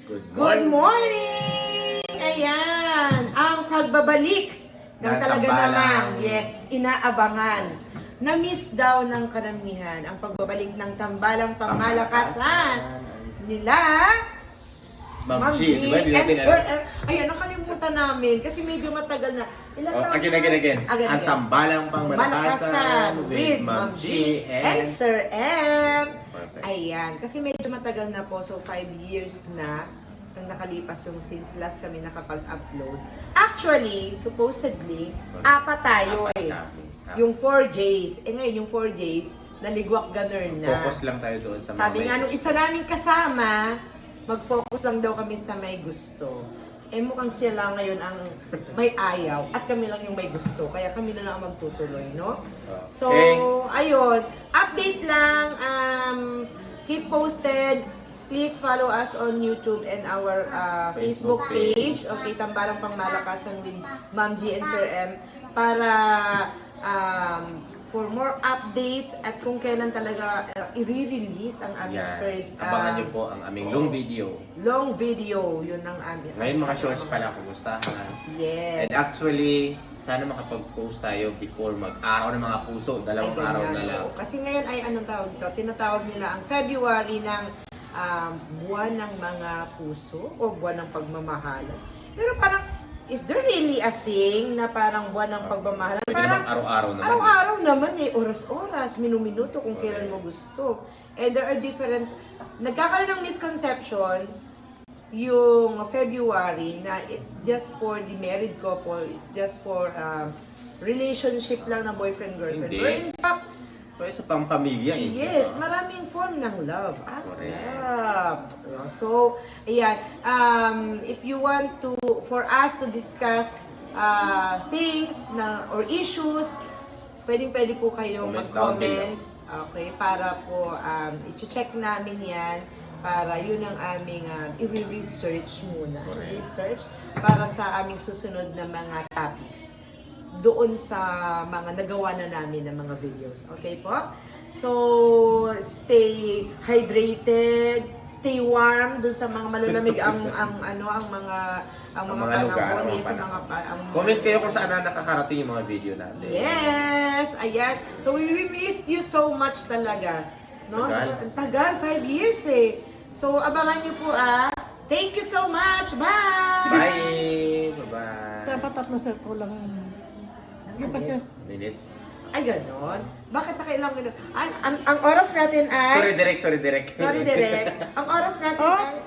Good morning! Ayan, ang pagbabalik ng talaga namang, yes, inaabangan. Na-miss daw ng karamihan ang pagbabalik ng tambalang pangmalakasan nila Ma'am G, di ba? Hindi and natin Sir alam. R. Ayan, nakalimutan namin kasi medyo matagal na. Ilang taon Again. na? Ang tambalang pangmalakasan with Ma'am G and and... Sir M. Perfect. Ayan, kasi medyo matagal na po, so 5 years na nang nakalipas yung since last kami nakapag-upload. Actually, supposedly, apat tayo eh. Yung 4Js. Eh ngayon, yung 4Js, naligwak ganun na. Focus lang tayo doon sa mga Sabi nga nung isa naming kasama, mag-focus lang daw kami sa may gusto. Eh mukhang sila ngayon ang may ayaw at kami lang yung may gusto. Kaya kami na lang ang magtutuloy, no? So, ayun. Update lang. Keep posted. Please follow us on YouTube and our Facebook page. Okay, Tambalang Pangmalakasan with Ma'am G and Sir M. Para for more updates at kung kailan talaga i-release ang aming first abangan niyo po ang aming long video. Long video, yun ang aming. Ngayon mga shorts pala, kumustahan. Yes. And actually, sana makapag-post tayo before mag-araw ng mga puso. Dalawang Ay, araw ganyan, na lang. oo. Kasi ngayon ay anong tawag ito? Tinatawag nila ang February ng buwan ng mga puso o buwan ng pagmamahal. Pero parang, is there really a thing na parang buwan ng pagmamahal? Pwede Parang namang araw-araw naman. araw-araw naman eh, oras-oras, minuminuto kung kailan mo gusto. And there are different, nagkakaroon ng misconception yung February na it's just for the married couple, it's just for relationship lang na boyfriend-girlfriend. Hindi. Pero in fact, Pwede sa pang-pamilya eh. yes, maraming form ng love. Correct. So, ayan. If you want to, for us to discuss things na or issues, pwede po kayo Comment down mag-comment. Okay, para po i-check namin yan para yun ang aming i-research muna. Correct. Research para sa aming susunod na mga topics doon sa mga nagawa na namin ng mga videos. Okay po? So, stay hydrated, stay warm doon sa mga malamig ang mga lugar, panahon. mga Yes, panahon. mga Comment kayo kung saan na nakakarating yung mga video natin. Yes! Ayan. So, we missed you so much talaga. No? Tagal. Ang tagal, 5 years eh. So, abangan niyo po Thank you so much! Bye! Bye! Bye-bye! Dapat tatlo sir, kulang. Yung pa sir. Minutes. Ay, ganon? Bakit nakailang minutes? Ang oras natin ay... Sorry, Direk. Sorry, Derek. Ang oras natin ay...